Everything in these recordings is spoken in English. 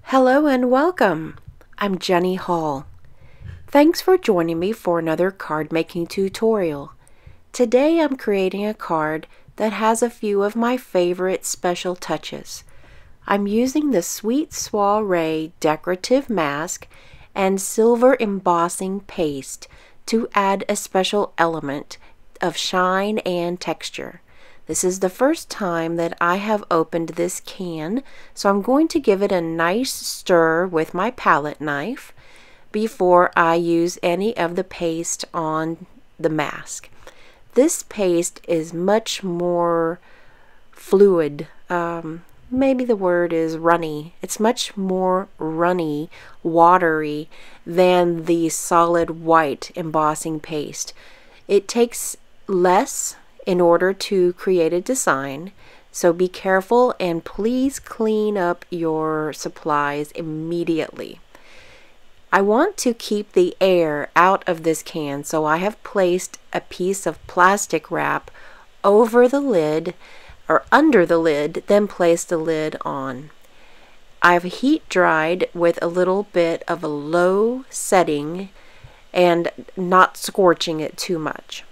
Hello and welcome. I'm Jenny Hall. Thanks for joining me for another card making tutorial. Today I'm creating a card that has a few of my favorite special touches. I'm using the Sweet Soiree decorative mask and silver embossing paste to add a special element of shine and texture. This is the first time that I have opened this can, so I'm going to give it a nice stir with my palette knife before I use any of the paste on the mask. This paste is much more fluid. Maybe the word is runny. It's much more runny, watery than the solid white embossing paste. It takes less in order to create a design, so be careful and please clean up your supplies immediately. I want to keep the air out of this can, so I have placed a piece of plastic wrap over the lid or under the lid, then placed the lid on. I've heat dried with a little bit of a low setting and not scorching it too much.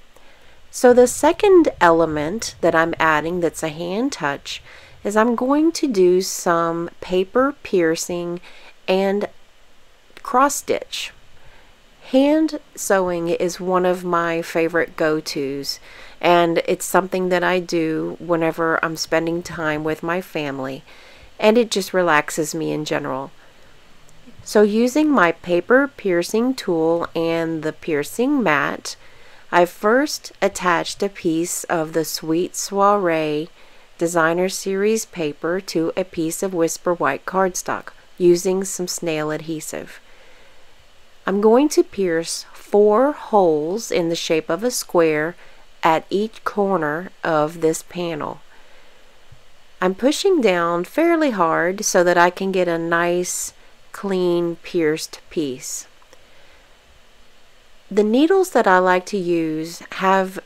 So the second element that I'm adding that's a hand touch is I'm going to do some paper piercing and cross stitch. Hand sewing is one of my favorite go-tos, and it's something that I do whenever I'm spending time with my family, and it just relaxes me in general. So using my paper piercing tool and the piercing mat, I first attached a piece of the Sweet Soiree Designer Series paper to a piece of Whisper White cardstock using some snail adhesive. I'm going to pierce 4 holes in the shape of a square at each corner of this panel. I'm pushing down fairly hard so that I can get a nice, clean, pierced piece. The needles that I like to use have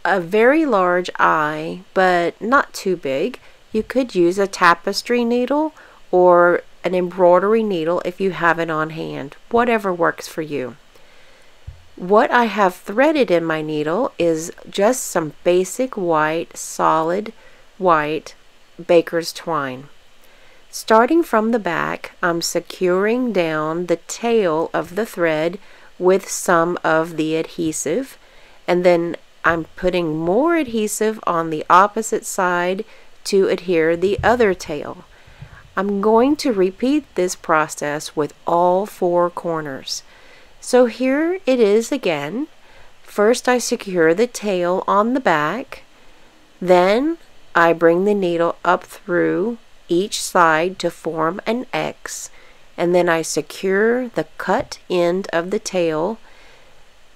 a very large eye, but not too big. You could use a tapestry needle or an embroidery needle if you have it on hand, whatever works for you. What I have threaded in my needle is just some basic white, solid white baker's twine. Starting from the back, I'm securing down the tail of the thread with some of the adhesive, and then I'm putting more adhesive on the opposite side to adhere the other tail. I'm going to repeat this process with all 4 corners. So here it is again. First I secure the tail on the back, then I bring the needle up through each side to form an X, and then I secure the cut end of the tail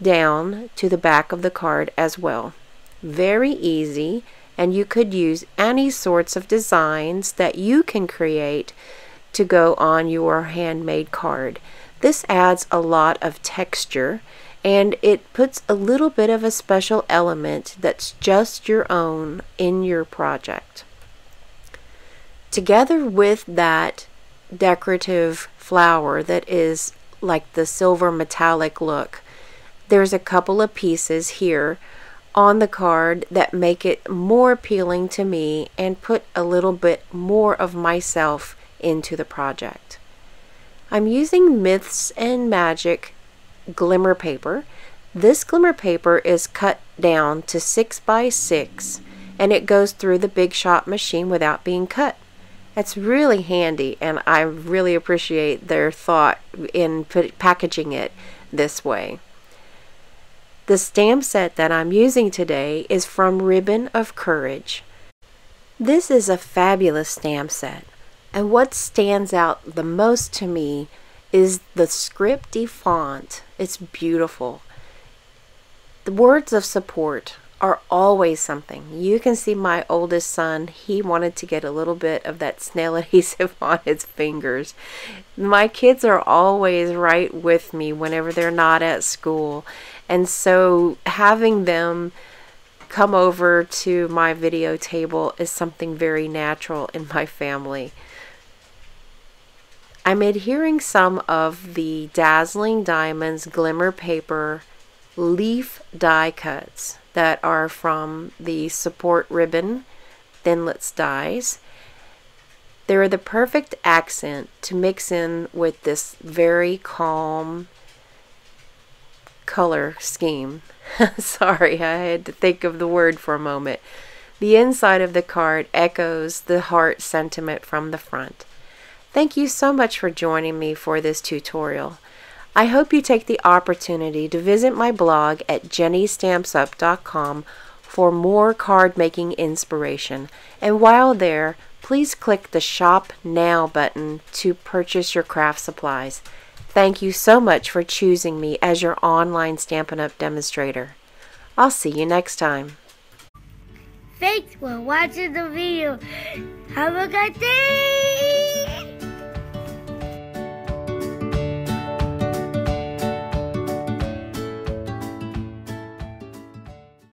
down to the back of the card as well. Very easy, and you could use any sorts of designs that you can create to go on your handmade card. This adds a lot of texture, and it puts a little bit of a special element that's just your own in your project. Together with that decorative flower that is like the silver metallic look, there's a couple of pieces here on the card that make it more appealing to me and put a little bit more of myself into the project. I'm using Myths and Magic glimmer paper. This glimmer paper is cut down to 6 by 6 and it goes through the Big Shot machine without being cut. It's really handy, and I really appreciate their thought in packaging it this way. The stamp set that I'm using today is from Ribbon of Courage. This is a fabulous stamp set, and what stands out the most to me is the scripty font. It's beautiful. The words of support are always something. You can see my oldest son, he wanted to get a little bit of that snail adhesive on his fingers. My kids are always right with me whenever they're not at school, and so having them come over to my video table is something very natural in my family. I'm adhering some of the Dazzling Diamonds Glimmer Paper leaf die cuts that are from the Support Ribbon Thinlits dies. They're the perfect accent to mix in with this very calm color scheme. Sorry, I had to think of the word for a moment. The inside of the card echoes the heart sentiment from the front. Thank you so much for joining me for this tutorial. I hope you take the opportunity to visit my blog at jennystampsup.com for more card making inspiration, and while there, please click the Shop Now button to purchase your craft supplies. Thank you so much for choosing me as your online Stampin' Up! Demonstrator. I'll see you next time. Thanks for watching the video. Have a good day!